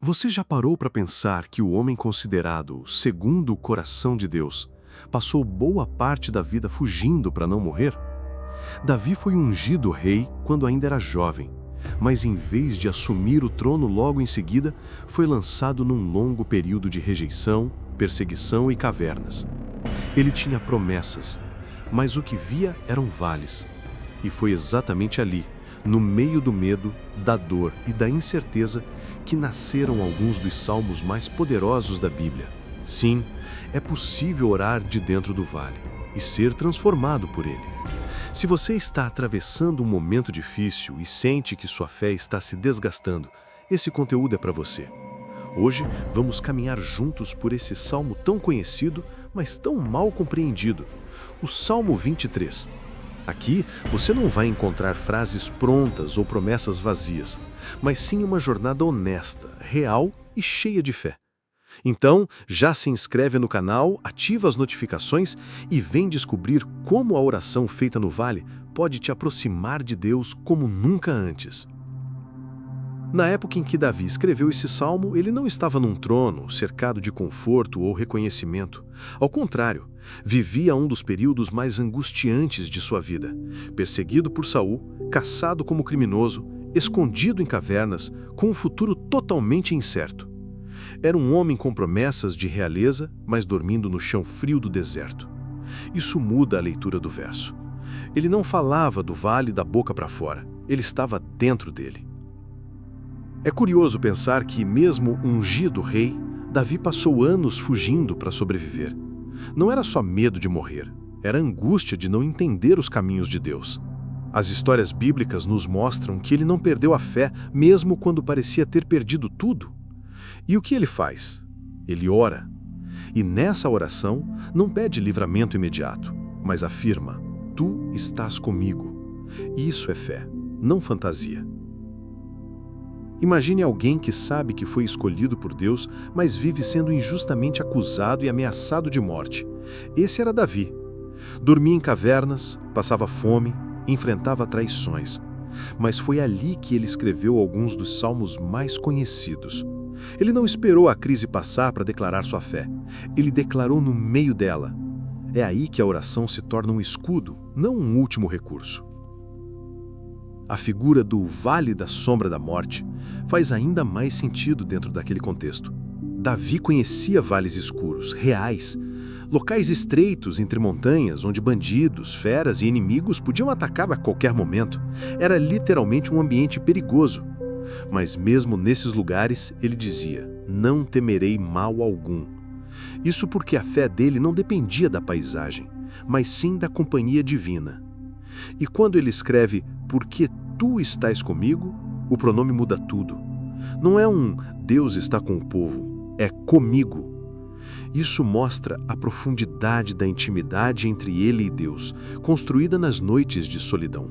Você já parou para pensar que o homem considerado segundo o coração de Deus passou boa parte da vida fugindo para não morrer? Davi foi ungido rei quando ainda era jovem, mas em vez de assumir o trono logo em seguida, foi lançado num longo período de rejeição, perseguição e cavernas. Ele tinha promessas, mas o que via eram vales. E foi exatamente ali, no meio do medo, da dor e da incerteza, que nasceram alguns dos salmos mais poderosos da Bíblia. Sim, é possível orar de dentro do vale e ser transformado por ele. Se você está atravessando um momento difícil e sente que sua fé está se desgastando, esse conteúdo é para você. Hoje vamos caminhar juntos por esse salmo tão conhecido, mas tão mal compreendido, o Salmo 23. Aqui você não vai encontrar frases prontas ou promessas vazias, mas sim uma jornada honesta, real e cheia de fé. Então, já se inscreve no canal, ativa as notificações e vem descobrir como a oração feita no vale pode te aproximar de Deus como nunca antes. Na época em que Davi escreveu esse salmo, ele não estava num trono, cercado de conforto ou reconhecimento. Ao contrário, vivia um dos períodos mais angustiantes de sua vida, perseguido por Saul, caçado como criminoso, escondido em cavernas, com um futuro totalmente incerto. Era um homem com promessas de realeza, mas dormindo no chão frio do deserto. Isso muda a leitura do verso. Ele não falava do vale da boca para fora, ele estava dentro dele. É curioso pensar que, mesmo ungido rei, Davi passou anos fugindo para sobreviver. Não era só medo de morrer, era angústia de não entender os caminhos de Deus. As histórias bíblicas nos mostram que ele não perdeu a fé, mesmo quando parecia ter perdido tudo. E o que ele faz? Ele ora. E nessa oração, não pede livramento imediato, mas afirma: Tu estás comigo. Isso é fé, não fantasia. Imagine alguém que sabe que foi escolhido por Deus, mas vive sendo injustamente acusado e ameaçado de morte. Esse era Davi. Dormia em cavernas, passava fome, enfrentava traições. Mas foi ali que ele escreveu alguns dos salmos mais conhecidos. Ele não esperou a crise passar para declarar sua fé. Ele declarou no meio dela. É aí que a oração se torna um escudo, não um último recurso. A figura do Vale da Sombra da Morte faz ainda mais sentido dentro daquele contexto. Davi conhecia vales escuros, reais, locais estreitos entre montanhas onde bandidos, feras e inimigos podiam atacar a qualquer momento. Era literalmente um ambiente perigoso. Mas mesmo nesses lugares, ele dizia: Não temerei mal algum. Isso porque a fé dele não dependia da paisagem, mas sim da companhia divina. E quando ele escreve porque tu estás comigo, o pronome muda tudo. Não é um Deus está com o povo, é comigo. Isso mostra a profundidade da intimidade entre ele e Deus, construída nas noites de solidão.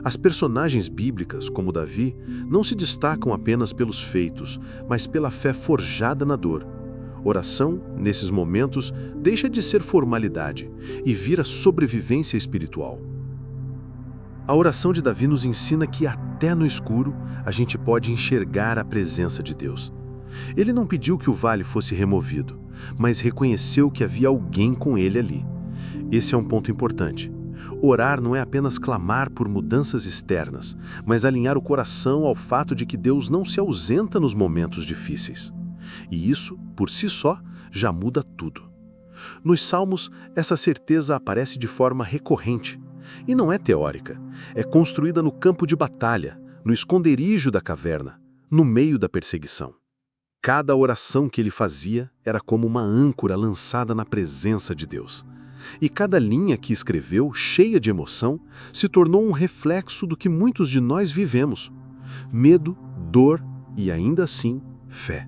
As personagens bíblicas, como Davi, não se destacam apenas pelos feitos, mas pela fé forjada na dor. Oração, nesses momentos, deixa de ser formalidade e vira sobrevivência espiritual. A oração de Davi nos ensina que até no escuro a gente pode enxergar a presença de Deus. Ele não pediu que o vale fosse removido, mas reconheceu que havia alguém com ele ali. Esse é um ponto importante. Orar não é apenas clamar por mudanças externas, mas alinhar o coração ao fato de que Deus não se ausenta nos momentos difíceis. E isso, por si só, já muda tudo. Nos Salmos, essa certeza aparece de forma recorrente. E não é teórica, é construída no campo de batalha, no esconderijo da caverna, no meio da perseguição. Cada oração que ele fazia era como uma âncora lançada na presença de Deus. E cada linha que escreveu, cheia de emoção, se tornou um reflexo do que muitos de nós vivemos: medo, dor e, ainda assim, fé.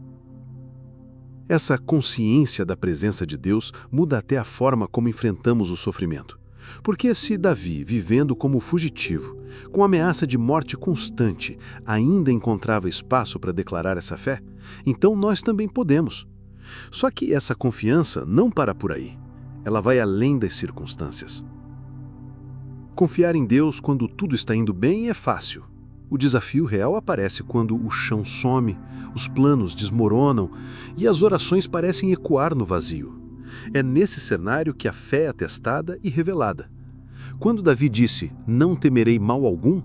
Essa consciência da presença de Deus muda até a forma como enfrentamos o sofrimento. Porque se Davi, vivendo como fugitivo, com ameaça de morte constante, ainda encontrava espaço para declarar essa fé, então nós também podemos. Só que essa confiança não para por aí. Ela vai além das circunstâncias. Confiar em Deus quando tudo está indo bem é fácil. O desafio real aparece quando o chão some, os planos desmoronam e as orações parecem ecoar no vazio. É nesse cenário que a fé é testada e revelada. Quando Davi disse, "Não temerei mal algum",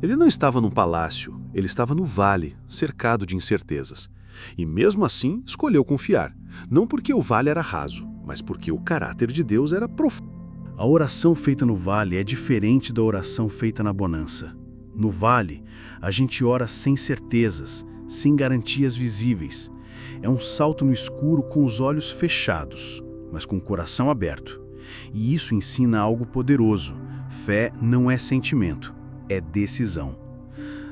ele não estava num palácio, ele estava no vale, cercado de incertezas. E mesmo assim, escolheu confiar, não porque o vale era raso, mas porque o caráter de Deus era profundo. A oração feita no vale é diferente da oração feita na bonança. No vale, a gente ora sem certezas, sem garantias visíveis. É um salto no escuro com os olhos fechados, mas com o coração aberto. E isso ensina algo poderoso. Fé não é sentimento, é decisão.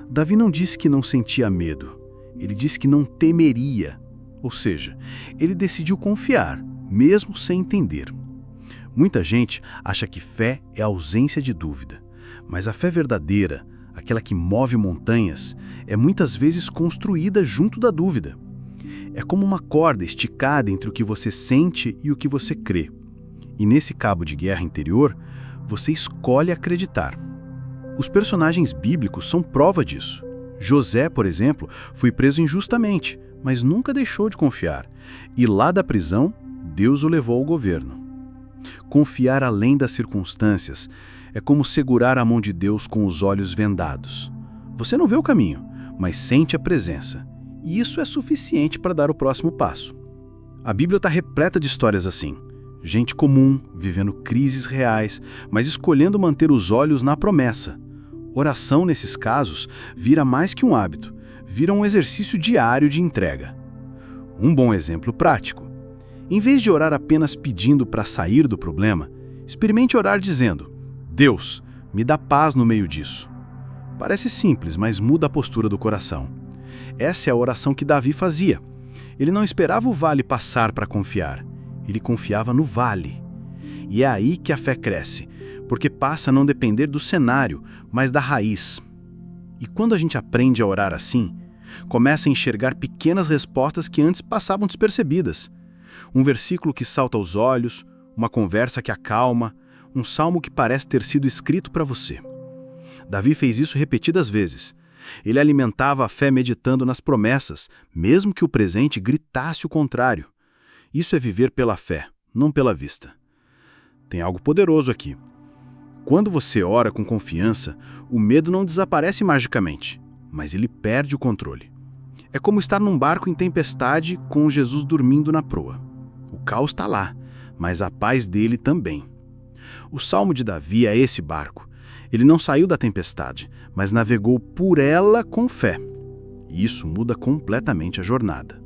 Davi não disse que não sentia medo, ele disse que não temeria. Ou seja, ele decidiu confiar, mesmo sem entender. Muita gente acha que fé é a ausência de dúvida, mas a fé verdadeira, aquela que move montanhas, é muitas vezes construída junto da dúvida. É como uma corda esticada entre o que você sente e o que você crê. E nesse cabo de guerra interior, você escolhe acreditar. Os personagens bíblicos são prova disso. José, por exemplo, foi preso injustamente, mas nunca deixou de confiar. E lá da prisão, Deus o levou ao governo. Confiar além das circunstâncias é como segurar a mão de Deus com os olhos vendados. Você não vê o caminho, mas sente a presença. E isso é suficiente para dar o próximo passo. A Bíblia está repleta de histórias assim. Gente comum, vivendo crises reais, mas escolhendo manter os olhos na promessa. Oração, nesses casos, vira mais que um hábito, vira um exercício diário de entrega. Um bom exemplo prático. Em vez de orar apenas pedindo para sair do problema, experimente orar dizendo, "Deus, me dá paz no meio disso." Parece simples, mas muda a postura do coração. Essa é a oração que Davi fazia. Ele não esperava o vale passar para confiar. Ele confiava no vale. E é aí que a fé cresce, porque passa a não depender do cenário, mas da raiz. E quando a gente aprende a orar assim, começa a enxergar pequenas respostas que antes passavam despercebidas. Um versículo que salta aos olhos, uma conversa que acalma, um salmo que parece ter sido escrito para você. Davi fez isso repetidas vezes. Ele alimentava a fé meditando nas promessas, mesmo que o presente gritasse o contrário. Isso é viver pela fé, não pela vista. Tem algo poderoso aqui. Quando você ora com confiança, o medo não desaparece magicamente, mas ele perde o controle. É como estar num barco em tempestade com Jesus dormindo na proa. O caos está lá, mas a paz dele também. O Salmo de Davi é esse barco. Ele não saiu da tempestade, mas navegou por ela com fé. E isso muda completamente a jornada.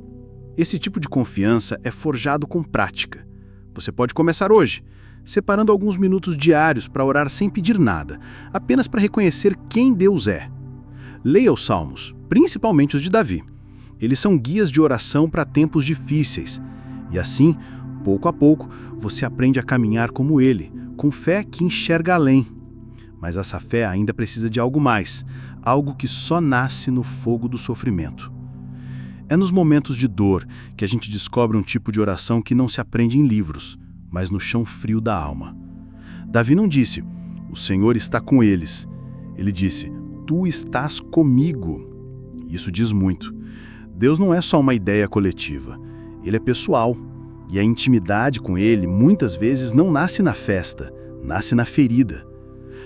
Esse tipo de confiança é forjado com prática. Você pode começar hoje, separando alguns minutos diários para orar sem pedir nada, apenas para reconhecer quem Deus é. Leia os Salmos, principalmente os de Davi. Eles são guias de oração para tempos difíceis. E assim, pouco a pouco, você aprende a caminhar como ele, com fé que enxerga além. Mas essa fé ainda precisa de algo mais, algo que só nasce no fogo do sofrimento. É nos momentos de dor que a gente descobre um tipo de oração que não se aprende em livros, mas no chão frio da alma. Davi não disse, "O Senhor está com eles." Ele disse, "Tu estás comigo." Isso diz muito. Deus não é só uma ideia coletiva, ele é pessoal. E a intimidade com ele muitas vezes não nasce na festa, nasce na ferida.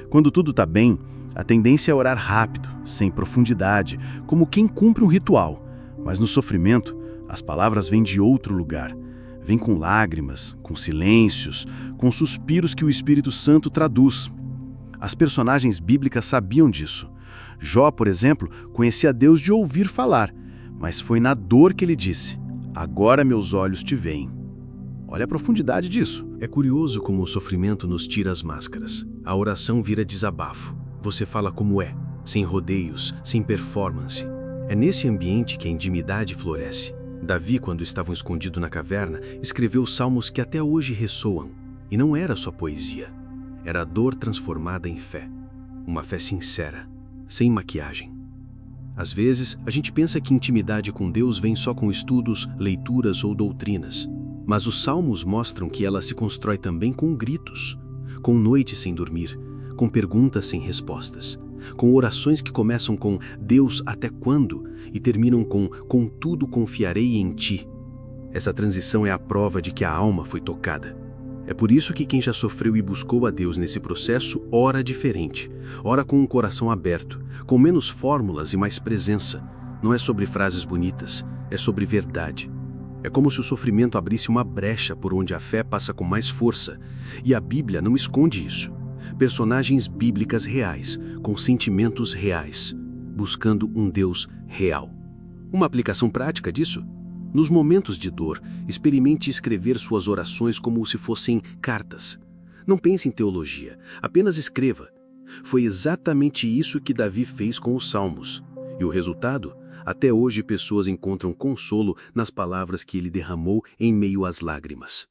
Quando tudo está bem, a tendência é orar rápido, sem profundidade, como quem cumpre um ritual. Mas no sofrimento, as palavras vêm de outro lugar. Vêm com lágrimas, com silêncios, com suspiros que o Espírito Santo traduz. As personagens bíblicas sabiam disso. Jó, por exemplo, conhecia Deus de ouvir falar, mas foi na dor que ele disse, "Agora meus olhos te veem." Olha a profundidade disso. É curioso como o sofrimento nos tira as máscaras. A oração vira desabafo. Você fala como é, sem rodeios, sem performance. É nesse ambiente que a intimidade floresce. Davi, quando estava escondido na caverna, escreveu salmos que até hoje ressoam. E não era só poesia. Era a dor transformada em fé. Uma fé sincera, sem maquiagem. Às vezes, a gente pensa que intimidade com Deus vem só com estudos, leituras ou doutrinas. Mas os salmos mostram que ela se constrói também com gritos, com noites sem dormir, com perguntas sem respostas. com orações que começam com Deus, até quando? E terminam com contudo confiarei em ti. Essa transição é a prova de que a alma foi tocada. É por isso que quem já sofreu e buscou a Deus nesse processo ora diferente, ora com um coração aberto, com menos fórmulas e mais presença. Não é sobre frases bonitas, é sobre verdade. É como se o sofrimento abrisse uma brecha por onde a fé passa com mais força, e a Bíblia não esconde isso. Personagens bíblicas reais, com sentimentos reais, buscando um Deus real. Uma aplicação prática disso? Nos momentos de dor, experimente escrever suas orações como se fossem cartas. Não pense em teologia, apenas escreva. Foi exatamente isso que Davi fez com os Salmos. E o resultado? Até hoje pessoas encontram consolo nas palavras que ele derramou em meio às lágrimas.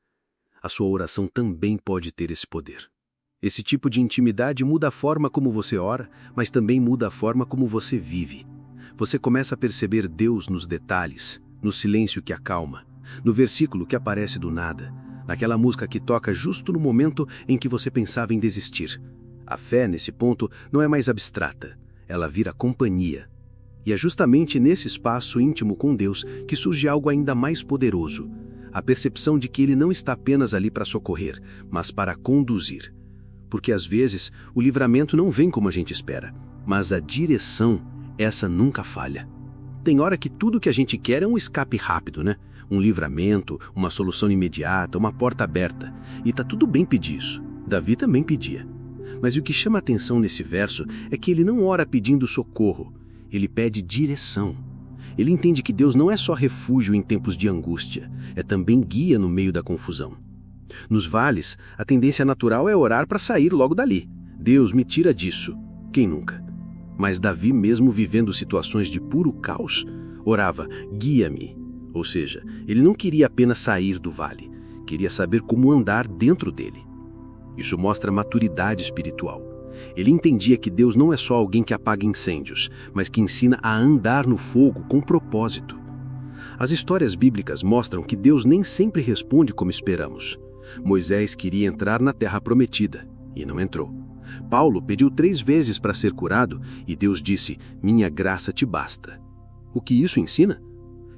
A sua oração também pode ter esse poder. Esse tipo de intimidade muda a forma como você ora, mas também muda a forma como você vive. Você começa a perceber Deus nos detalhes, no silêncio que acalma, no versículo que aparece do nada, naquela música que toca justo no momento em que você pensava em desistir. A fé, nesse ponto, não é mais abstrata, ela vira companhia. E é justamente nesse espaço íntimo com Deus que surge algo ainda mais poderoso, a percepção de que Ele não está apenas ali para socorrer, mas para conduzir. Porque às vezes o livramento não vem como a gente espera, mas a direção, essa nunca falha. Tem hora que tudo que a gente quer é um escape rápido, né? Um livramento, uma solução imediata, uma porta aberta. E tá tudo bem pedir isso. Davi também pedia. Mas o que chama a atenção nesse verso é que ele não ora pedindo socorro. Ele pede direção. Ele entende que Deus não é só refúgio em tempos de angústia, é também guia no meio da confusão. Nos vales, a tendência natural é orar para sair logo dali. Deus me tira disso. Quem nunca? Mas Davi, mesmo vivendo situações de puro caos, orava, guia-me. Ou seja, ele não queria apenas sair do vale, queria saber como andar dentro dele. Isso mostra maturidade espiritual. Ele entendia que Deus não é só alguém que apaga incêndios, mas que ensina a andar no fogo com propósito. As histórias bíblicas mostram que Deus nem sempre responde como esperamos. Moisés queria entrar na terra prometida, e não entrou. Paulo pediu 3 vezes para ser curado, e Deus disse, minha graça te basta. O que isso ensina?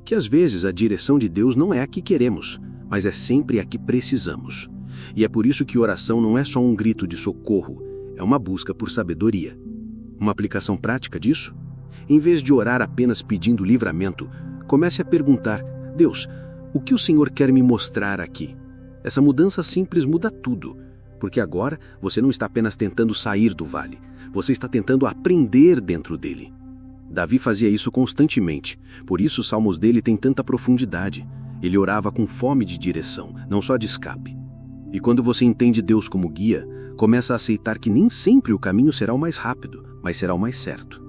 Que às vezes a direção de Deus não é a que queremos, mas é sempre a que precisamos. E é por isso que oração não é só um grito de socorro, é uma busca por sabedoria. Uma aplicação prática disso? Em vez de orar apenas pedindo livramento, comece a perguntar, Deus, o que o Senhor quer me mostrar aqui? Essa mudança simples muda tudo, porque agora você não está apenas tentando sair do vale, você está tentando aprender dentro dele. Davi fazia isso constantemente, por isso os salmos dele têm tanta profundidade. Ele orava com fome de direção, não só de escape. E quando você entende Deus como guia, começa a aceitar que nem sempre o caminho será o mais rápido, mas será o mais certo.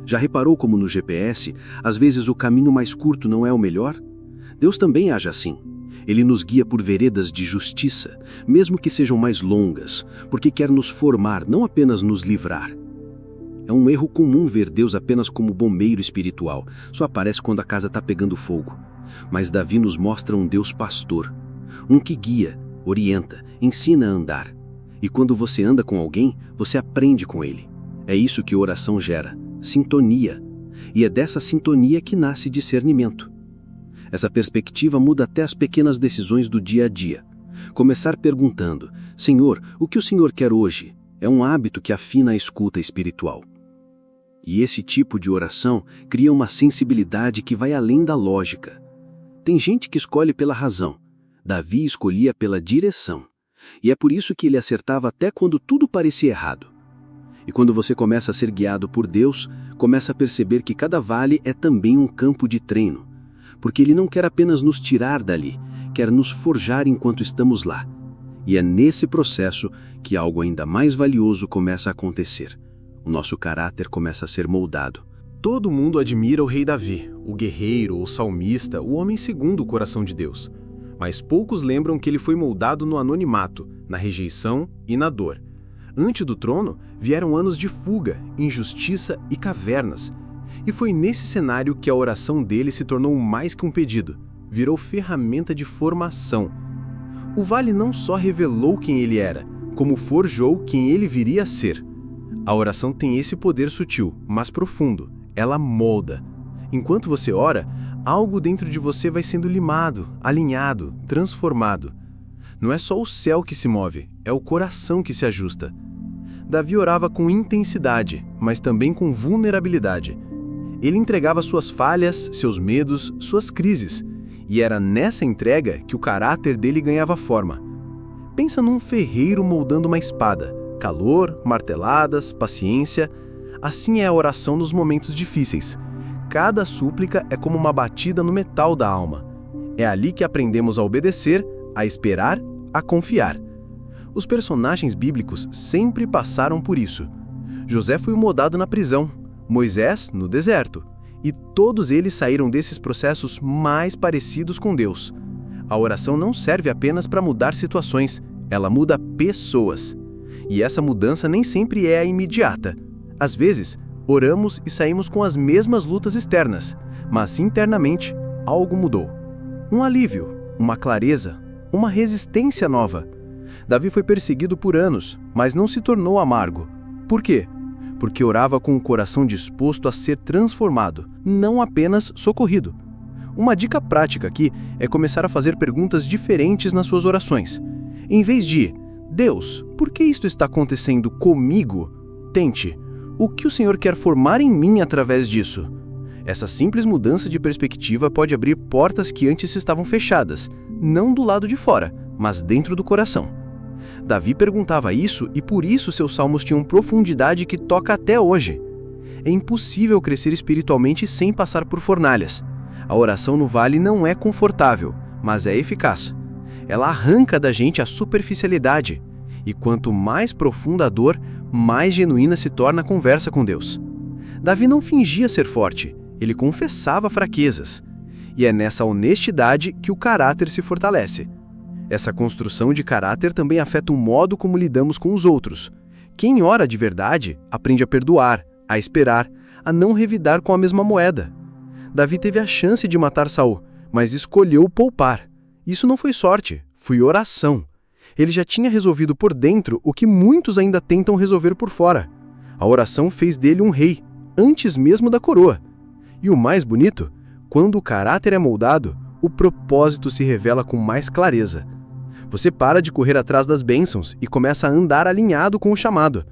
Já reparou como no GPS, às vezes o caminho mais curto não é o melhor? Deus também age assim. Ele nos guia por veredas de justiça, mesmo que sejam mais longas, porque quer nos formar, não apenas nos livrar. É um erro comum ver Deus apenas como bombeiro espiritual, só aparece quando a casa está pegando fogo. Mas Davi nos mostra um Deus pastor, um que guia, orienta, ensina a andar. E quando você anda com alguém, você aprende com ele. É isso que oração gera, sintonia. E é dessa sintonia que nasce discernimento. Essa perspectiva muda até as pequenas decisões do dia a dia. Começar perguntando, Senhor, o que o Senhor quer hoje? É um hábito que afina a escuta espiritual. E esse tipo de oração cria uma sensibilidade que vai além da lógica. Tem gente que escolhe pela razão. Davi escolhia pela direção. E é por isso que ele acertava até quando tudo parecia errado. E quando você começa a ser guiado por Deus, começa a perceber que cada vale é também um campo de treino. Porque Ele não quer apenas nos tirar dali, quer nos forjar enquanto estamos lá. E é nesse processo que algo ainda mais valioso começa a acontecer. O nosso caráter começa a ser moldado. Todo mundo admira o rei Davi, o guerreiro, o salmista, o homem segundo o coração de Deus. Mas poucos lembram que ele foi moldado no anonimato, na rejeição e na dor. Antes do trono, vieram anos de fuga, injustiça e cavernas. E foi nesse cenário que a oração dele se tornou mais que um pedido, virou ferramenta de formação. O vale não só revelou quem ele era, como forjou quem ele viria a ser. A oração tem esse poder sutil, mas profundo. Ela molda. Enquanto você ora, algo dentro de você vai sendo limado, alinhado, transformado. Não é só o céu que se move, é o coração que se ajusta. Davi orava com intensidade, mas também com vulnerabilidade. Ele entregava suas falhas, seus medos, suas crises, e era nessa entrega que o caráter dele ganhava forma. Pensa num ferreiro moldando uma espada. Calor, marteladas, paciência. Assim é a oração nos momentos difíceis. Cada súplica é como uma batida no metal da alma. É ali que aprendemos a obedecer, a esperar, a confiar. Os personagens bíblicos sempre passaram por isso. José foi moldado na prisão, Moisés no deserto, e todos eles saíram desses processos mais parecidos com Deus. A oração não serve apenas para mudar situações, ela muda pessoas. E essa mudança nem sempre é a imediata. Às vezes, oramos e saímos com as mesmas lutas externas, mas internamente algo mudou. Um alívio, uma clareza, uma resistência nova. Davi foi perseguido por anos, mas não se tornou amargo. Por quê? Porque orava com o coração disposto a ser transformado, não apenas socorrido. Uma dica prática aqui é começar a fazer perguntas diferentes nas suas orações. Em vez de Deus, por que isto está acontecendo comigo? Tente, o que o Senhor quer formar em mim através disso? Essa simples mudança de perspectiva pode abrir portas que antes estavam fechadas, não do lado de fora, mas dentro do coração. Davi perguntava isso e por isso seus salmos tinham profundidade que toca até hoje. É impossível crescer espiritualmente sem passar por fornalhas. A oração no vale não é confortável, mas é eficaz. Ela arranca da gente a superficialidade, e quanto mais profunda a dor, mais genuína se torna a conversa com Deus. Davi não fingia ser forte, ele confessava fraquezas. E é nessa honestidade que o caráter se fortalece. Essa construção de caráter também afeta o modo como lidamos com os outros. Quem ora de verdade aprende a perdoar, a esperar, a não revidar com a mesma moeda. Davi teve a chance de matar Saul, mas escolheu poupar. Isso não foi sorte, foi oração. Ele já tinha resolvido por dentro o que muitos ainda tentam resolver por fora. A oração fez dele um rei, antes mesmo da coroa. E o mais bonito, quando o caráter é moldado, o propósito se revela com mais clareza. Você para de correr atrás das bênçãos e começa a andar alinhado com o chamado.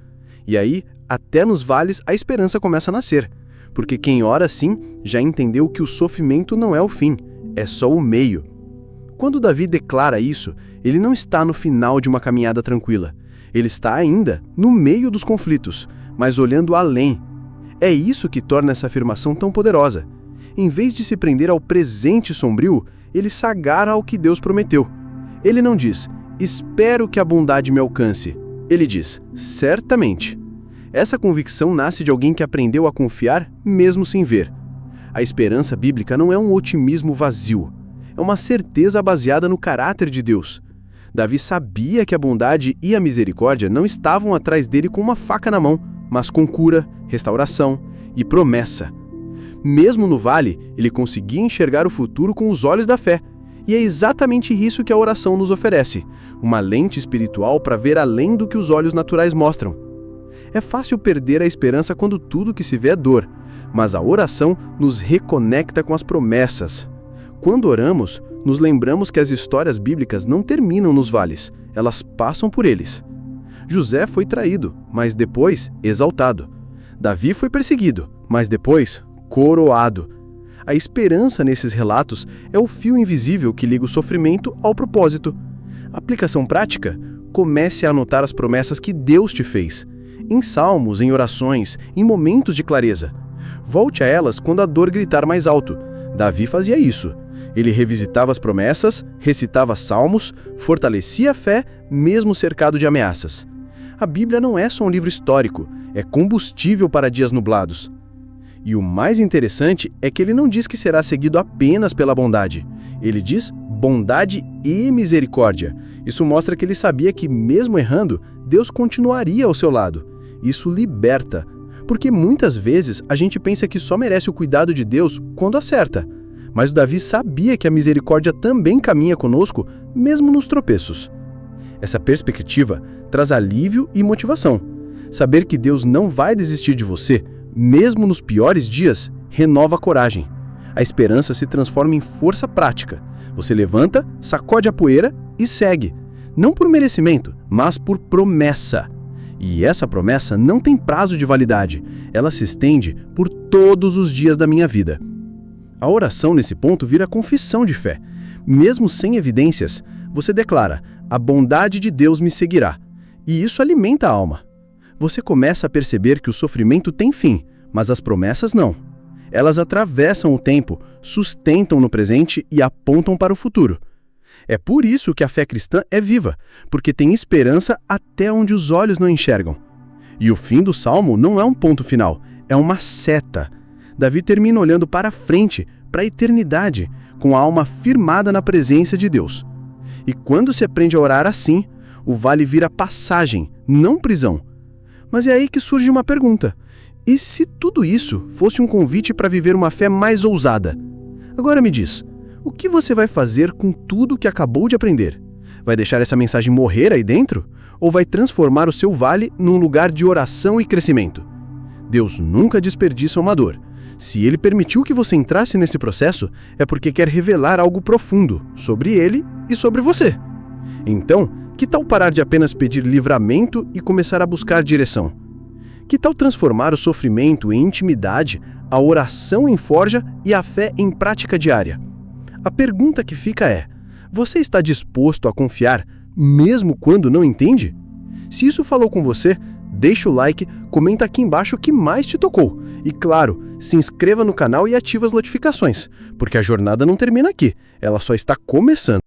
E aí, até nos vales, a esperança começa a nascer. Porque quem ora assim já entendeu que o sofrimento não é o fim, é só o meio. Quando Davi declara isso, ele não está no final de uma caminhada tranquila. Ele está ainda no meio dos conflitos, mas olhando além. É isso que torna essa afirmação tão poderosa. Em vez de se prender ao presente sombrio, ele se agarra ao que Deus prometeu. Ele não diz, espero que a bondade me alcance. Ele diz, certamente. Essa convicção nasce de alguém que aprendeu a confiar mesmo sem ver. A esperança bíblica não é um otimismo vazio. É uma certeza baseada no caráter de Deus. Davi sabia que a bondade e a misericórdia não estavam atrás dele com uma faca na mão, mas com cura, restauração e promessa. Mesmo no vale, ele conseguia enxergar o futuro com os olhos da fé. E é exatamente isso que a oração nos oferece, uma lente espiritual para ver além do que os olhos naturais mostram. É fácil perder a esperança quando tudo que se vê é dor, mas a oração nos reconecta com as promessas. Quando oramos, nos lembramos que as histórias bíblicas não terminam nos vales, elas passam por eles. José foi traído, mas depois exaltado. Davi foi perseguido, mas depois coroado. A esperança nesses relatos é o fio invisível que liga o sofrimento ao propósito. Aplicação prática? Comece a anotar as promessas que Deus te fez. Em salmos, em orações, em momentos de clareza. Volte a elas quando a dor gritar mais alto. Davi fazia isso. Ele revisitava as promessas, recitava salmos, fortalecia a fé, mesmo cercado de ameaças. A Bíblia não é só um livro histórico, é combustível para dias nublados. E o mais interessante é que ele não diz que será seguido apenas pela bondade. Ele diz bondade e misericórdia. Isso mostra que ele sabia que, mesmo errando, Deus continuaria ao seu lado. Isso liberta, porque muitas vezes a gente pensa que só merece o cuidado de Deus quando acerta. Mas o Davi sabia que a misericórdia também caminha conosco, mesmo nos tropeços. Essa perspectiva traz alívio e motivação. Saber que Deus não vai desistir de você, mesmo nos piores dias, renova a coragem. A esperança se transforma em força prática. Você levanta, sacode a poeira e segue. Não por merecimento, mas por promessa. E essa promessa não tem prazo de validade. Ela se estende por todos os dias da minha vida. A oração nesse ponto vira confissão de fé. Mesmo sem evidências, você declara: a bondade de Deus me seguirá. E isso alimenta a alma. Você começa a perceber que o sofrimento tem fim, mas as promessas não. Elas atravessam o tempo, sustentam no presente e apontam para o futuro. É por isso que a fé cristã é viva, porque tem esperança até onde os olhos não enxergam. E o fim do Salmo não é um ponto final, é uma seta. Davi termina olhando para frente, para a eternidade, com a alma firmada na presença de Deus. E quando se aprende a orar assim, o vale vira passagem, não prisão. Mas é aí que surge uma pergunta. E se tudo isso fosse um convite para viver uma fé mais ousada? Agora me diz, o que você vai fazer com tudo que acabou de aprender? Vai deixar essa mensagem morrer aí dentro? Ou vai transformar o seu vale num lugar de oração e crescimento? Deus nunca desperdiça uma dor. Se Ele permitiu que você entrasse nesse processo, é porque quer revelar algo profundo sobre Ele e sobre você. Então, que tal parar de apenas pedir livramento e começar a buscar direção? Que tal transformar o sofrimento em intimidade, a oração em forja e a fé em prática diária? A pergunta que fica é: você está disposto a confiar mesmo quando não entende? Se isso falou com você, deixa o like, comenta aqui embaixo o que mais te tocou. E claro, se inscreva no canal e ative as notificações, porque a jornada não termina aqui, ela só está começando.